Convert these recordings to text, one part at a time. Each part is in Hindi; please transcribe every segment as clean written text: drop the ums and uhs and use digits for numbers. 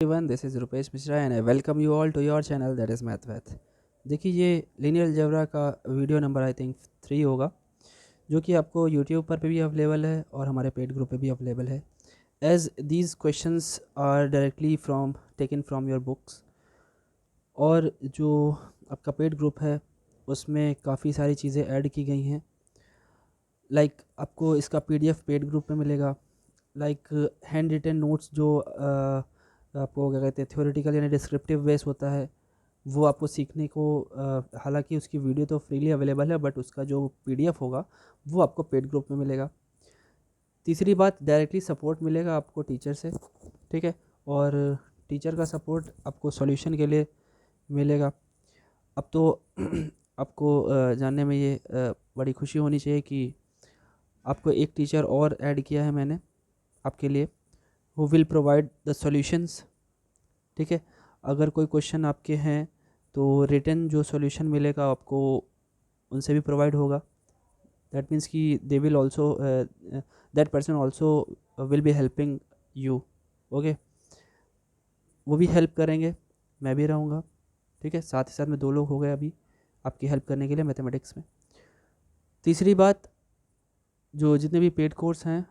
Everyone, this is Rupesh Mishra and I welcome you all to your channel that is MathWath। देखिए ये लीनियर अलजेब्रा का वीडियो नंबर आई थिंक 3 होगा, जो कि आपको यूट्यूब पर भी अवेलेबल है और हमारे पेड ग्रुप पे भी अवेलेबल है। As these questions are directly from taken from your books, और जो आपका पेड ग्रुप है उसमें काफ़ी सारी चीज़ें ऐड की गई हैं। लाइक आपको इसका पीडीएफ पेड ग्रुप में मिलेगा, लाइक हैंड रिटन नोट्स जो आपको क्या कहते हैं थ्योरेटिकल यानी डिस्क्रिप्टिव बेस होता है, वो आपको सीखने को हालांकि उसकी वीडियो तो फ्रीली अवेलेबल है, बट उसका जो पीडीएफ होगा वो आपको पेड ग्रुप में मिलेगा। तीसरी बात, डायरेक्टली सपोर्ट मिलेगा आपको टीचर से, ठीक है, और टीचर का सपोर्ट आपको सॉल्यूशन के लिए मिलेगा। अब तो आपको जानने में ये बड़ी खुशी होनी चाहिए कि आपको एक टीचर और ऐड किया है मैंने आपके लिए, who will provide the solutions, ठीक है। अगर कोई क्वेश्चन आपके हैं तो रिटन जो सॉल्यूशन मिलेगा आपको उनसे भी प्रोवाइड होगा। दैट मीन्स कि they will also that person also will be helping you, okay. वो भी हेल्प करेंगे, मैं भी रहूँगा, ठीक है। साथ ही साथ में 2 लोग हो गए अभी आपकी हेल्प करने के लिए मैथमेटिक्स में। तीसरी बात, जो जितने भी पेड कोर्स हैं,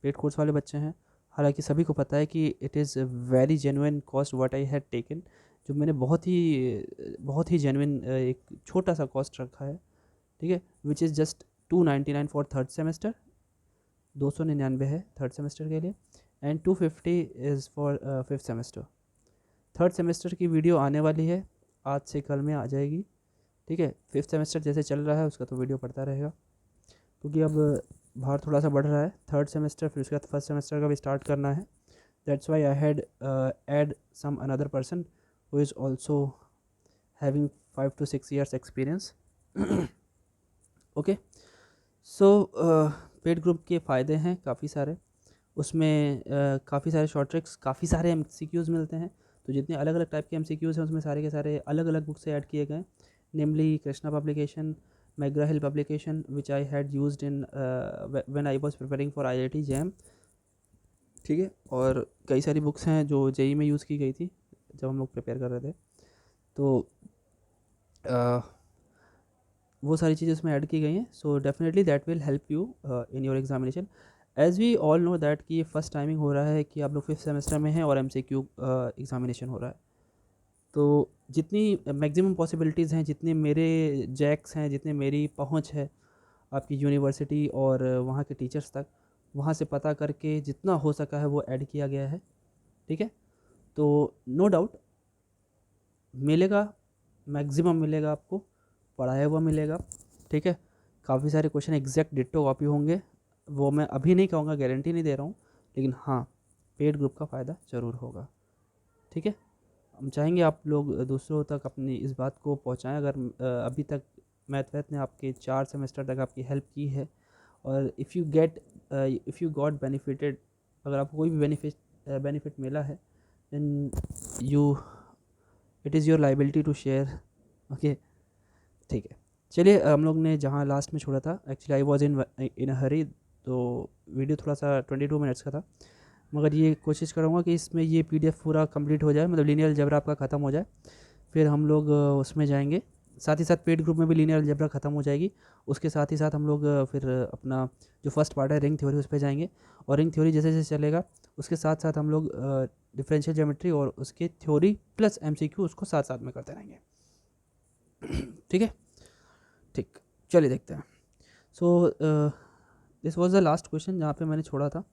पेड कोर्स वाले बच्चे हैं, हालांकि सभी को पता है कि it is very genuine cost what I had taken, जो मैंने बहुत ही जेन्युइन एक छोटा सा कॉस्ट रखा है, ठीक है, which is just 299 for third semester, 299 है थर्ड सेमेस्टर के लिए, and 250 is for fifth semester. Third semester की वीडियो आने वाली है, आज से कल में आ जाएगी, ठीक है। फिफ्थ सेमेस्टर जैसे चल रहा है उसका तो वीडियो पड़ता रहेगा, क्योंकि अब भार थोड़ा सा बढ़ रहा है। थर्ड सेमेस्टर फिर उसके बाद फर्स्ट सेमेस्टर का भी स्टार्ट करना है। That's why I had add some another person who is also having 5 to 6 years experience, okay. So paid group के फ़ायदे हैं काफ़ी सारे, उसमें काफ़ी सारे शॉर्ट ट्रिक्स, काफ़ी सारे MCQs मिलते हैं। तो जितने अलग अलग टाइप के MCQs हैं उसमें सारे के सारे अलग अलग बुक से ऐड किए गए, namely Krishna publication, McGraw Hill publication, which I had used in when I was preparing for IIT JAM, ठीक है। और कई सारी बुक्स हैं जो JEE में यूज़ की गई थी जब हम लोग प्रिपेयर कर रहे थे, तो वो सारी चीज़ें उसमें ऐड की गई हैं। So definitely that will help you in your examination. As we all know that कि ये फर्स्ट टाइमिंग हो रहा है कि आप लोग फिफ्थ सेमेस्टर में हैं और MCQ एग्जामिनेशन हो रहा है, तो जितनी मैक्सिमम पॉसिबिलिटीज़ हैं, जितने मेरे जैक्स हैं, जितने मेरी पहुंच है आपकी यूनिवर्सिटी और वहाँ के टीचर्स तक, वहाँ से पता करके जितना हो सका है वो ऐड किया गया है, ठीक है। तो नो डाउट मिलेगा, मैक्सिमम मिलेगा, आपको पढ़ाया हुआ मिलेगा, ठीक है। काफ़ी सारे क्वेश्चन एग्जैक्ट डिट्टो कॉपी होंगे, वो मैं अभी नहीं कहूँगा, गारंटी नहीं दे रहा हूँ, लेकिन हाँ पेड ग्रुप का फ़ायदा ज़रूर होगा, ठीक है। हम चाहेंगे आप लोग दूसरों तक अपनी इस बात को पहुँचाएँ। अगर अभी तक मैथवैथ ने आपके 4 सेमेस्टर तक आपकी हेल्प की है, और इफ़ यू गॉट बेनिफिटेड, अगर आपको कोई भी बेनिफिट मिला है, then you it is your liability to share, okay, ठीक है। चलिए, हम लोग ने जहाँ लास्ट में छोड़ा था, एक्चुअली आई वॉज इन अ हरी, तो वीडियो थोड़ा सा 22 मिनट्स का था, मगर ये कोशिश करूँगा कि इसमें ये PDF पूरा कंप्लीट हो जाए, मतलब लीनियर अलजेब्रा आपका ख़त्म हो जाए, फिर हम लोग उसमें जाएंगे। साथ ही साथ पेड ग्रुप में भी लीनियर अलजेब्रा ख़त्म हो जाएगी, उसके साथ ही साथ हम लोग फिर अपना जो फर्स्ट पार्ट है रिंग थ्योरी उस पर जाएंगे, और रिंग थ्योरी जैसे जैसे चलेगा उसके साथ साथ हम लोग डिफरेंशियल ज्योमेट्री और उसके थ्योरी प्लस MCQ उसको साथ साथ में करते रहेंगे, ठीक है, ठीक। चलिए देखते हैं। So this was the last question जहाँ पे मैंने छोड़ा था।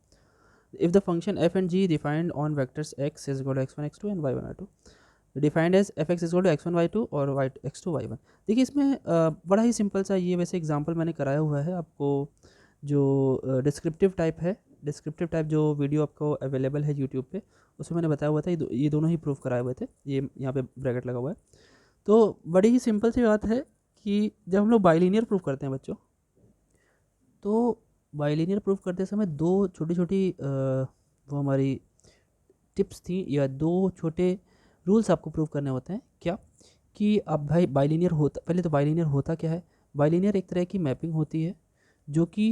If the function f and g defined on vectors x is equal to x1 x2 and y1 y2 defined as fx is to x1 y2 और x2 y1। देखिए इसमें बड़ा ही सिंपल सा ये वैसे एग्जांपल मैंने कराया हुआ है आपको, जो डिस्क्रिप्टिव टाइप है, डिस्क्रिप्टिव टाइप जो वीडियो आपको अवेलेबल है यूट्यूब पे, उसमें मैंने बताया हुआ था, ये दोनों ही प्रूफ कराए हुए थे, ये यहाँ पे ब्रैकेट लगा हुआ है। तो बड़ी ही सिंपल सी बात है कि जब हम लोग बाइलिनियर प्रूफ करते हैं बच्चों, तो बाइलिनियर प्रूफ करते समय 2 छोटी छोटी वो हमारी टिप्स थी, या 2 छोटे रूल्स आपको प्रूव करने होते हैं। क्या कि अब भाई बाइलिनियर होता, पहले तो बाइलिनियर होता क्या है। बाइलिनियर एक तरह की मैपिंग होती है जो कि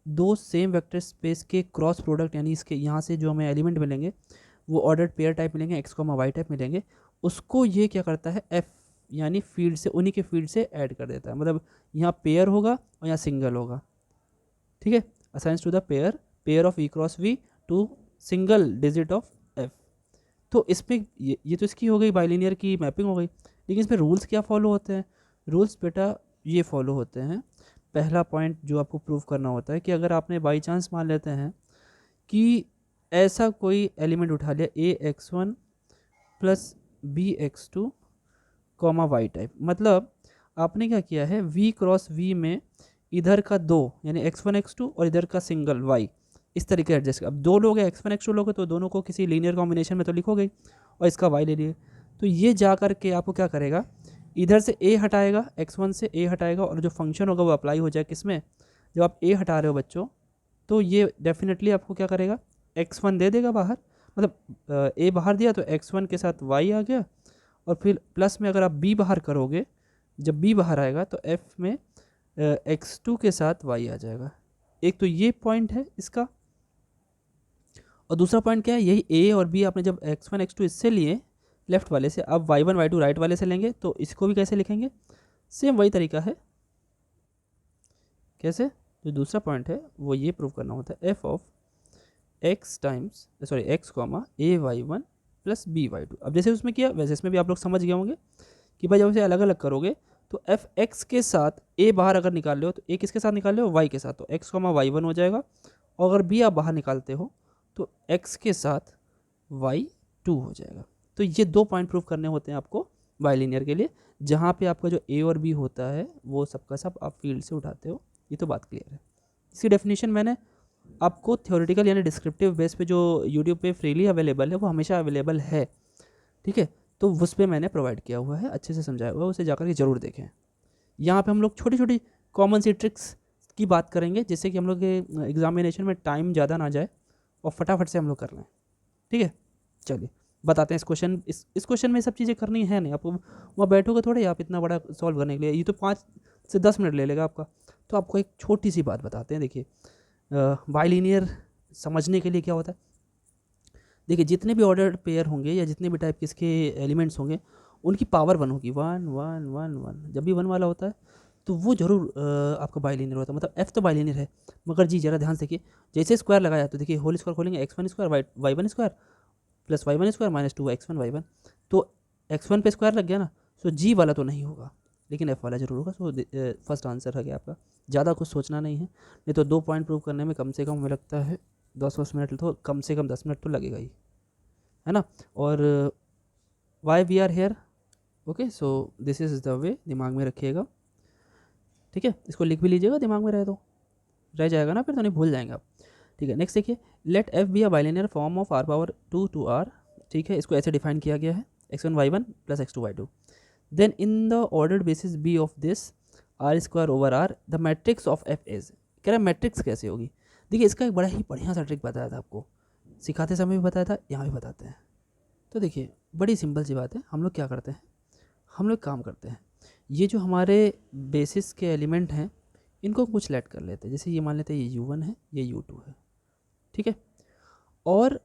2 सेम वेक्टर स्पेस के क्रॉस प्रोडक्ट, यानी इसके यहाँ से जो हमें एलिमेंट मिलेंगे वो ऑर्डर्ड पेयर टाइप मिलेंगे, एक्स कॉमा वाई टाइप मिलेंगे, उसको ये क्या करता है एफ यानी फील्ड से, उन्हीं के फील्ड से ऐड कर देता है। मतलब यहाँ पेयर होगा और यहाँ सिंगल होगा, ठीक है। Assigns to the pair pair of V cross V to single digit of F. तो इसमें ये तो इसकी हो गई बाइलिनियर की मैपिंग हो गई, लेकिन इसमें रूल्स क्या फॉलो होते हैं? रूल्स बेटा ये फॉलो होते हैं। पहला पॉइंट जो आपको प्रूव करना होता है कि अगर आपने बाई चांस मान लेते हैं कि ऐसा कोई एलिमेंट उठा लिया A X one plus B X two comma Y type, मतलब आपने क्या किया है वी क्रॉस वी में इधर का दो यानी एक्स वन एक्स टू और इधर का सिंगल वाई इस तरीके एडजस्ट कर। अब दो लोग हैं एक्स वन एक्स टू लोग हैं तो दोनों को किसी लीनियर कॉम्बिनेशन में तो लिखोगे और इसका वाई ले लिए। तो ये जा कर के आपको क्या करेगा, इधर से ए हटाएगा, एक्स वन से ए हटाएगा और जो फंक्शन होगा वो अप्लाई हो जाए किस में, जब आप ए हटा रहे हो बच्चों तो ये डेफिनेटली आपको क्या करेगा एक्स वन दे देगा बाहर, मतलब ए बाहर दिया तो एक्स वन के साथ वाई आ गया, और फिर प्लस में अगर आप बी बाहर करोगे, जब बी बाहर आएगा तो एफ में एक्स टू के साथ वाई आ जाएगा। एक तो ये पॉइंट है इसका, और दूसरा पॉइंट क्या है, यही ए और बी आपने जब एक्स वन एक्स टू इससे लिए लेफ्ट वाले से, अब Y one Y two right वाले से लेंगे तो इसको भी कैसे लिखेंगे, सेम वही तरीका है। कैसे? जो दूसरा पॉइंट है वो ये प्रूव करना होता है F of X times sorry X comma A Y one plus B Y two. अब जैसे उसमें किया वैसे इसमें भी आप लोग समझ गए होंगे कि भाई जब इसे अलग अलग करोगे तो एफ एक्स के साथ ए बाहर अगर निकाल रहे हो तो ए किसके साथ निकाल रहे हो, वाई के साथ, तो एक्स कॉमा वाई वन हो जाएगा, और अगर बी आप बाहर निकालते हो तो एक्स के साथ वाई टू हो जाएगा। तो ये दो पॉइंट प्रूव करने होते हैं आपको बाइलिनियर के लिए, जहाँ पे आपका जो ए और बी होता है वो सबका सब आप फील्ड से उठाते हो। ये तो बात क्लियर है। इसकी डेफिनेशन मैंने आपको थ्योरेटिकल यानी डिस्क्रिप्टिव बेस पे जो यूट्यूब पे फ्रीली अवेलेबल है वो हमेशा अवेलेबल है, ठीक है, तो उस पर मैंने प्रोवाइड किया हुआ है, अच्छे से समझाया हुआ है, उसे जाकर के ज़रूर देखें। यहाँ पे हम लोग छोटी छोटी कॉमन सी ट्रिक्स की बात करेंगे जिससे कि हम लोग के एग्जामिनेशन में टाइम ज़्यादा ना जाए और फटाफट से हम लोग कर लें, ठीक है। चलिए बताते हैं इस क्वेश्चन, इस क्वेश्चन में सब चीज़ें करनी है नहीं, आपको वहाँ बैठोगे थोड़े आप इतना बड़ा सॉल्व करने के लिए, ये तो 5 से 10 मिनट ले लेगा आपका। तो आपको एक छोटी सी बात बताते हैं, देखिए बाइलिनियर समझने के लिए क्या होता है, देखिए जितने भी ऑर्डर्ड पेयर होंगे या जितने भी टाइप के इसके एलिमेंट्स होंगे उनकी पावर वन होगी, वन वन वन वन, जब भी वन वाला होता है तो वो जरूर आपका बाइलिनियर होता है, मतलब एफ तो बाइलिनियर है। मगर जी जरा ध्यान से देखिए, जैसे स्क्वायर लगाया तो देखिए होल स्क्वायर खोलेंगे X one square Y one square plus Y one square minus two X one Y one, तो एक्स वन पे स्क्वायर लग गया ना, सो जी वाला तो नहीं होगा लेकिन एफ वाला जरूर होगा। सो फर्स्ट आंसर है गया आपका, ज़्यादा कुछ सोचना नहीं है, नहीं तो 2 पॉइंट प्रूव करने में कम से कम हमें लगता है 10 मिनट, तो कम से कम 10 मिनट तो लगेगा ही, है ना। और why we are here, okay, so this is the way, दिमाग में रखिएगा, ठीक है। इसको लिख भी लीजिएगा, दिमाग में रहे तो रह जाएगा ना, फिर तो नहीं भूल जाएंगे आप, ठीक है। नेक्स्ट देखिए, let F be a bilinear form of R power two to R, ठीक है, इसको ऐसे डिफाइन किया गया है X one Y one plus X two Y two, then in the ordered basis B of this R square over R the matrix of F is, कह रहा है मैट्रिक्स कैसे होगी। देखिए इसका एक बड़ा ही बढ़िया सा ट्रिक बताया था आपको, सिखाते समय भी बताया था, यहाँ भी बताते हैं। तो देखिए बड़ी सिंपल सी बात है, हम लोग क्या करते हैं, हम लोग काम करते हैं, ये जो हमारे बेसिस के एलिमेंट हैं इनको कुछ लेट कर लेते हैं, जैसे ये मान लेते हैं ये u1 है ये u2 है, ठीक है। और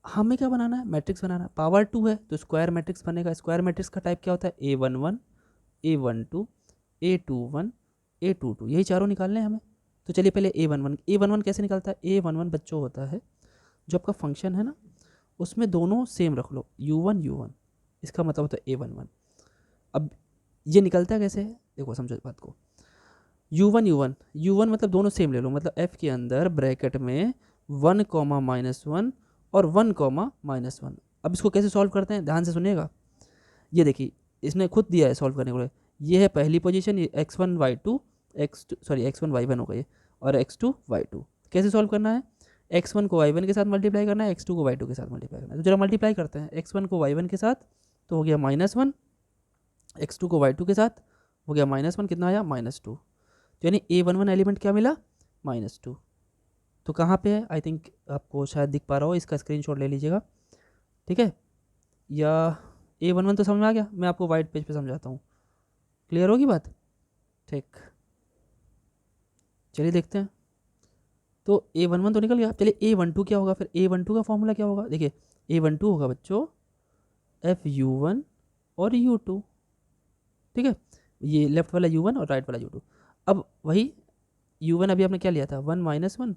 हमें क्या बनाना है, मैट्रिक्स बनाना है, पावर 2 है तो स्क्वायर मैट्रिक्स बनेगा। स्क्वायर मैट्रिक्स का टाइप क्या होता है, a11 a12 a21 a22, यही चारों निकालने हैं हमें। तो चलिए पहले a11 कैसे निकलता है, a11 बच्चों होता है जो आपका फंक्शन है ना उसमें दोनों सेम रख लो u1 इसका मतलब होता है a11। अब ये निकलता है कैसे, देखो समझो बात को, u1 मतलब दोनों सेम ले लो, मतलब f के अंदर ब्रैकेट में 1 कॉमा -1 और 1 कॉमा -1। अब इसको कैसे सॉल्व करते हैं, ध्यान से सुनिएगा। ये देखिए इसने खुद दिया है सॉल्व करने के लिए, ये है पहली पोजीशन, ये x1 y2 x1 y1 हो गई, और x2 y2। कैसे सॉल्व करना है, x1 को y1 के साथ मल्टीप्लाई करना है, x2 को y2 के साथ मल्टीप्लाई करना है। तो जरा मल्टीप्लाई करते हैं, x1 को y1 के साथ तो हो गया -1, x2 को y2 के साथ हो गया -1, कितना आया -2, तो यानी a11 एलिमेंट क्या मिला -2। तो कहाँ पे है, आई थिंक आपको शायद दिख पा रहा हो, इसका स्क्रीनशॉट ले लीजिएगा, ठीक है। या a11 तो समझ में आ गया, मैं आपको वाइट पेज पे समझाता हूँ, क्लियर होगी बात, ठीक। चलिए देखते हैं, तो a11 तो निकल गया, चलिए a12 क्या होगा, फिर a12 का फॉर्मूला क्या होगा, देखिए A12 होगा बच्चों FU1 और U2, ठीक है, ये लेफ्ट वाला U1 और राइट वाला U2। अब वही U1 अभी आपने क्या लिया था 1 - 1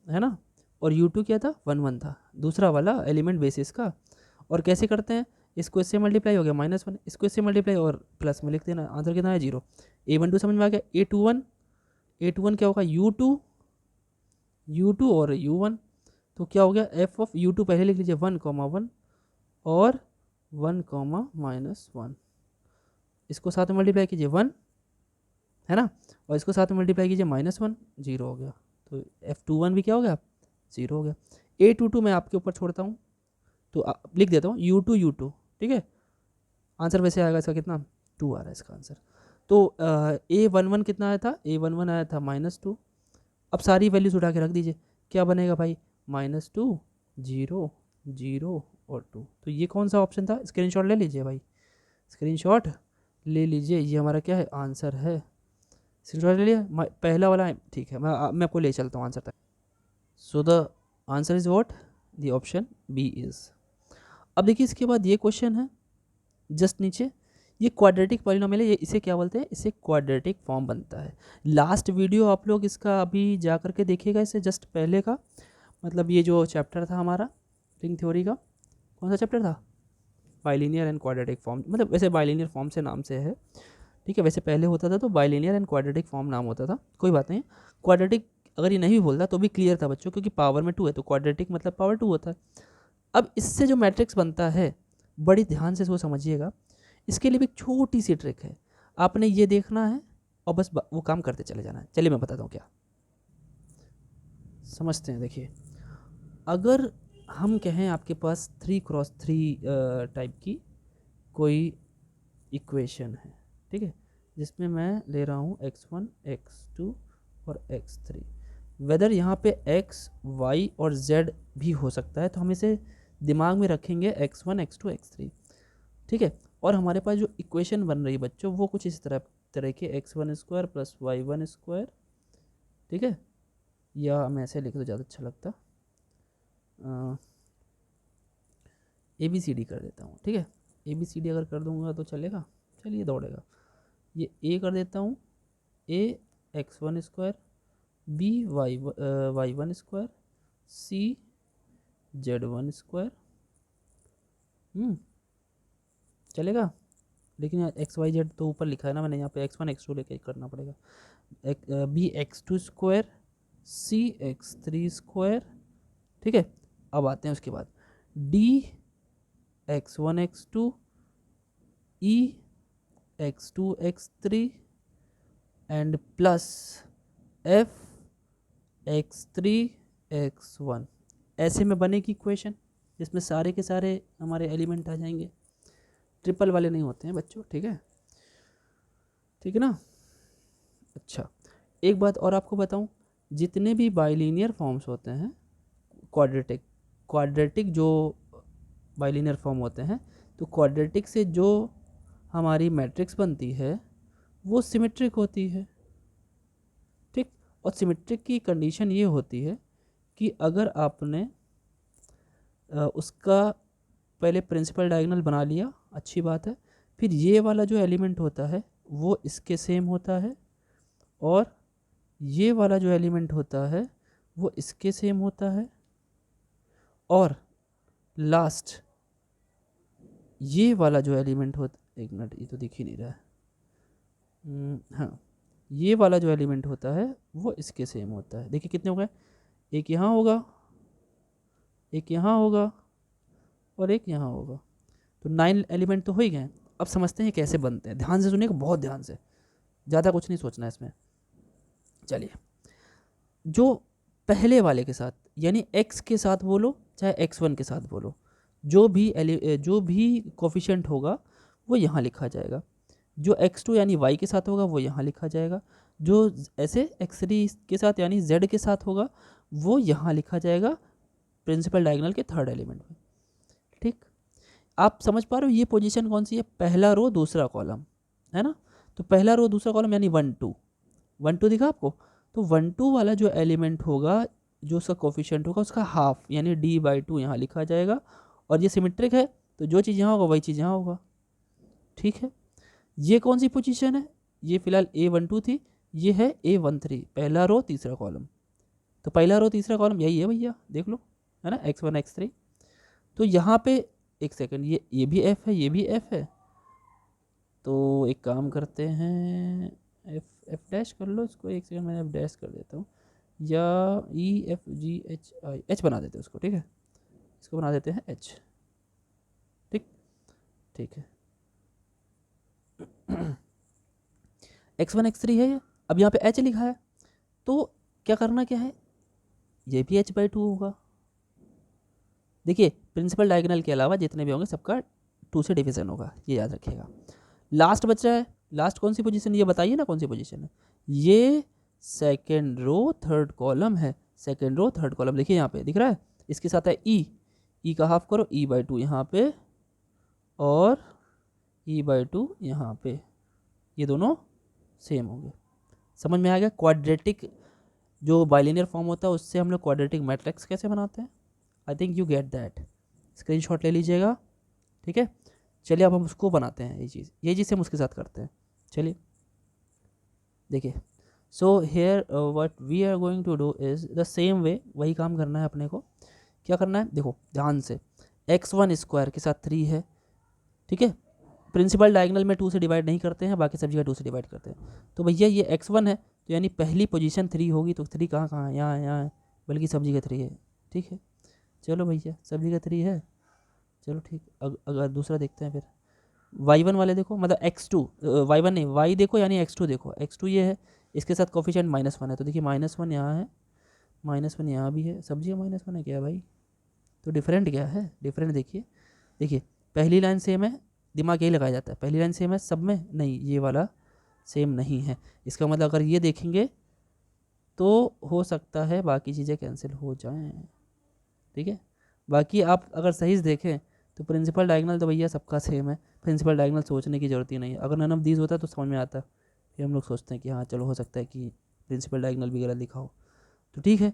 है ना, और U2 क्या था 1 1 था, दूसरा वाला एलिमेंट बेसिस का। और कैसे करते हैं, इसको इससे मल्टीप्लाई हो गया -1, इसको इससे मल्टीप्लाई और प्लस में लिख देना, आंसर कितना है 0। A12 समझ में आ गया। A21 क्या होगा U2 और U1, तो क्या हो गया f ऑफ U2 पहले लिख लीजिए 1, 1 और 1, -1, इसको साथ में मल्टीप्लाई कीजिए 1 है ना, और इसको साथ में मल्टीप्लाई कीजिए -1, 0 हो गया। तो F21 भी क्या हो गया 0 हो गया। A22 मैं आपके ऊपर छोड़ता हूँ, तो लिख देता हूँ U2, ठीक है, आंसर वैसे आएगा इसका कितना 2 आ रहा है इसका आंसर। तो A11 कितना आया था, A11 आया था -2। अब सारी वैल्यूज उठा के रख दीजिए, क्या बनेगा भाई -2, 0, 0 और 2। तो ये कौन सा ऑप्शन था, स्क्रीनशॉट ले लीजिए भाई, स्क्रीनशॉट ले लीजिए, ये हमारा क्या है आंसर है। स्क्रीनशॉट ले लिया पहला वाला, ठीक है, मैं आपको ले चलता हूँ आंसर तक। So the answer is what, the option B is. अब देखिए इसके बाद ये क्वेश्चन है जस्ट नीचे, ये क्वाड्रेटिक पॉलिनोमियल है, ये इसे क्या बोलते हैं, इसे क्वाड्रेटिक फॉर्म बनता है। लास्ट वीडियो आप लोग इसका अभी जा करके देखिएगा, इससे जस्ट पहले का, मतलब ये जो चैप्टर था हमारा रिंग थ्योरी का, कौन सा चैप्टर था, बाइलिनियर एंड क्वाड्रेटिक फॉर्म, मतलब वैसे बाइलिनियर फॉर्म से नाम से है, ठीक है, वैसे पहले होता था तो बाइलिनियर एंड क्वाड्रेटिक फॉर्म नाम होता था, कोई बात नहीं। क्वाड्रेटिक अगर ये नहीं बोलता तो भी क्लियर था बच्चों, क्योंकि पावर में 2 है तो क्वाड्रेटिक मतलब पावर 2 होता है। अब इससे जो मैट्रिक्स बनता है, बड़ी ध्यान से इसको समझिएगा, इसके लिए भी एक छोटी सी ट्रिक है, आपने ये देखना है और बस वो काम करते चले जाना है। चलिए मैं बताता हूँ क्या समझते हैं। देखिए अगर हम कहें आपके पास 3x3 टाइप की कोई इक्वेशन है, ठीक है, जिसमें मैं ले रहा हूँ x1, x2 और x3, वेदर यहाँ पे x, y और z भी हो सकता है, तो हम इसे दिमाग में रखेंगे x1, x2, x3, ठीक है। और हमारे पास जो इक्वेशन बन रही है बच्चों वो कुछ इस तरह के x1² + y1², ठीक है, या मैं ऐसे लिख तो ज़्यादा अच्छा लगता, ABCD कर देता हूँ, ठीक है, ABCD अगर कर दूंगा तो चलेगा, चलिए दौड़ेगा। ये A कर देता हूँ, A x1², B y1², C z1², चलेगा, लेकिन एक्स वाई जेड तो ऊपर लिखा है ना मैंने, यहाँ पे x1 x2 लेके करना पड़ेगा। B x2², C x3², ठीक है। अब आते हैं उसके बाद D x1 x2, E x2 x3 and plus F x3 x1, ऐसे में बनेगी इक्वेशन जिसमें सारे के सारे हमारे एलिमेंट आ जाएंगे, ट्रिपल वाले नहीं होते हैं बच्चों, ठीक है, ठीक है ना। अच्छा एक बात और आपको बताऊं, जितने भी बाइलिनियर फॉर्म्स होते हैं, क्वाड्रेटिक जो बाइलिनियर फॉर्म होते हैं, तो क्वाड्रेटिक से जो हमारी मैट्रिक्स बनती है वो सिमेट्रिक होती है, ठीक। और सिमेट्रिक की कंडीशन ये होती है कि अगर आपने उसका पहले प्रिंसिपल डायगोनल बना लिया, अच्छी बात है, फिर ये वाला जो एलिमेंट होता है वो इसके सेम होता है, और ये वाला जो एलिमेंट होता है वो इसके सेम होता है, और लास्ट ये वाला जो एलिमेंट होता, एक मिनट ये तो दिख ही नहीं रहा है, हाँ, ये वाला जो एलिमेंट होता है वो इसके सेम होता है। देखिए कितने हो गए, एक यहाँ होगा, एक यहाँ होगा और एक यहाँ होगा, तो 9 एलिमेंट तो हो ही गए। अब समझते हैं कैसे बनते हैं, ध्यान से सुनिएगा, बहुत ध्यान से, ज़्यादा कुछ नहीं सोचना है इसमें। चलिए जो पहले वाले के साथ, यानी x के साथ बोलो चाहे x1 के साथ बोलो, जो भी कोफिशिएंट होगा वो यहाँ लिखा जाएगा, जो x2 यानी y के साथ होगा वो यहाँ लिखा जाएगा, जो ऐसे x3 के साथ यानी z के साथ होगा वो यहाँ लिखा जाएगा प्रिंसिपल डायगोनल के थर्ड एलिमेंट में, ठीक। आप समझ पा रहे हो ये पोजीशन कौन सी है, पहला रो दूसरा कॉलम है ना, तो पहला रो दूसरा कॉलम यानी 1 2 दिखा आपको, तो 1 2 वाला जो एलिमेंट होगा जो उसका कोफिशिएंट होगा उसका हाफ यानी d/2 यहाँ लिखा जाएगा, और ये सिमेट्रिक है तो जो चीज़ यहाँ होगा वही चीज़ यहाँ होगा। ठीक है, ये कौन सी पोजीशन है, ये फिलहाल A12 थी, ये है A13, पहला रो तीसरा कॉलम। तो पहला रो तीसरा कॉलम यही है भैया, देख लो, है ना, x1 x3। तो यहाँ पे एक सेकंड, ये भी f है, ये भी f है, तो एक काम करते हैं, f डैश कर लो इसको, एक सेकंड मैं f डैश कर देता हूँ, या EFGHI h बना देते हैं उसको। ठीक है, इसको बना देते हैं h। ठीक, ठीक है। x1 x3 है ये, अब यहाँ पे h लिखा है, तो क्या करना क्या है, ये भी h/2 होगा। देखिए प्रिंसिपल डायगोनल के अलावा जितने भी होंगे सबका 2 से डिवीजन होगा, ये याद रखिएगा। लास्ट बचा है, लास्ट कौन सी पोजीशन, ये बताइए ना कौन सी पोजीशन है, ये सेकेंड रो थर्ड कॉलम है, सेकेंड रो थर्ड कॉलम। देखिए यहाँ पे दिख रहा है, इसके साथ है ई का हाफ करो, E/2 यहाँ पे और E/2 यहाँ पे, ये दोनों सेम होंगे। समझ में आ गया। क्वाड्रेटिक जो बाइलिनियर फॉर्म होता है उससे हम लोग क्वाड्रेटिक मैट्रिक्स कैसे बनाते हैं, I think you get that, screenshot ले लीजिएगा। ठीक है, चलिए अब हम उसको बनाते हैं, ये चीज़ हम उसके साथ करते हैं। चलिए देखिए, so here what we are going to do is the same way, वही काम करना है अपने को। क्या करना है, देखो ध्यान से, x1 स्क्वायर के साथ 3 है। ठीक है, प्रिंसिपल डायगोनल में 2 से डिवाइड नहीं करते हैं, बाकी सब जगह 2 से डिवाइड करते हैं। तो भैया ये x1 है, तो यानी पहली पोजीशन 3 होगी, तो 3 कहाँ कहाँ है, यहाँ है, बल्कि सब जगह 3 है। ठीक है, चलो भैया सब जगह 3 है, चलो ठीक। अगर दूसरा देखते हैं फिर, y1 वाले देखो, मतलब x2, y1 नहीं, y देखो यानी x2 देखो, x2 ये है, इसके साथ कोफिशिएंट -1 है, तो देखिए -1 यहाँ है, -1 यहाँ भी है, सब जगह -1 है क्या भाई, तो डिफरेंट क्या है, डिफरेंट देखिए, देखिए पहली लाइन सेम है, दिमाग यही लगाया जाता है, पहली लाइन सेम है सब में, नहीं ये वाला सेम नहीं है। इसका मतलब अगर ये देखेंगे तो हो सकता है बाकी चीज़ें कैंसिल हो जाएं। ठीक है, बाकी आप अगर सही से देखें तो प्रिंसिपल डायगोनल तो भैया सबका सेम है, प्रिंसिपल डायगोनल सोचने की ज़रूरत ही नहीं है। अगर नन ऑफ दीज होता तो समझ में आता, फिर हम लोग सोचते हैं कि हाँ चलो हो सकता है कि प्रिंसिपल डायगोनल भी गलत लिखा हो। तो ठीक है,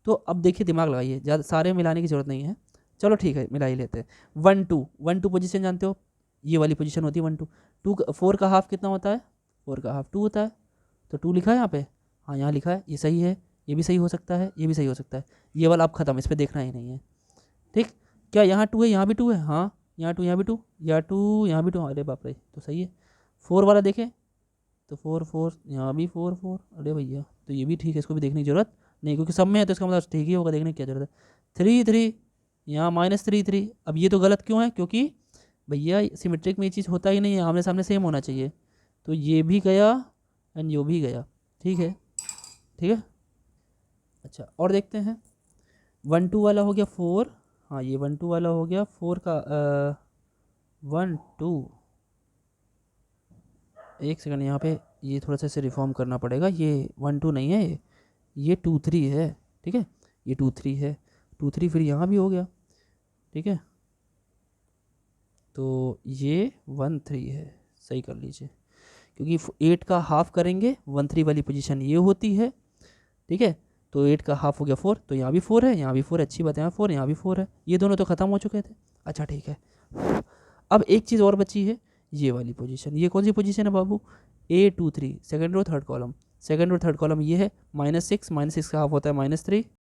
तो अब देखिए दिमाग लगाइए, ज़्यादा सारे मिलाने की ज़रूरत नहीं है, चलो ठीक है मिला ही लेते हैं। 1 2 पोजीशन जानते हो, ये वाली पोजीशन होती है 1 2 4 का हाफ कितना होता है, 4 का हाफ 2 होता है, तो 2 लिखा है यहाँ पे, हाँ यहाँ लिखा है, ये सही है, ये भी सही हो सकता है, ये भी सही हो सकता है, ये वाला आप ख़त्म, इस पर देखना ही नहीं है। ठीक, क्या यहाँ 2 है, यहाँ भी 2 है, हाँ यहाँ 2 यहाँ भी 2, यहाँ 2 यहाँ भी 2, अरे बाप रे, तो सही है। 4 वाला देखें तो 4 4 यहाँ भी 4 4, अरे भैया तो ये भी ठीक है, इसको भी देखने की ज़रूरत नहीं, क्योंकि सब में है तो इसका मतलब ठीक ही होगा, देखने की क्या ज़रूरत है। 3 3 यहाँ -3 3, अब ये तो गलत क्यों है, क्योंकि भैया सिमेट्रिक में ये चीज़ होता ही नहीं है, आमने सामने सेम होना चाहिए, तो ये भी गया एंड ये भी गया। ठीक है, ठीक है, अच्छा और देखते हैं। 1 2 वाला हो गया 4, हाँ ये 1 2 वाला हो गया 4 का 1 2, एक सेकंड यहाँ पे ये थोड़ा सा इसे रिफॉर्म करना पड़ेगा, ये 1 2 नहीं है, ये 2 3 है। ठीक है, ये 2 3 है, 2 3 फिर यहाँ भी हो गया। ठीक है, तो ये 1 3 है, सही कर लीजिए, क्योंकि 8 का हाफ करेंगे 1 3 वाली पोजीशन ये होती है। ठीक है, तो 8 का हाफ हो गया 4, तो यहाँ भी 4 है, यहाँ भी 4 है, अच्छी बात है, यहाँ 4 यहाँ भी 4 है, ये दोनों तो ख़त्म हो चुके थे। अच्छा ठीक है, अब एक चीज़ और बची है, ये वाली पोजीशन, ये कौन सी पोजीशन है बाबू, A2 3, second row third column, second row third column ये है, -6 का हाफ होता है -3,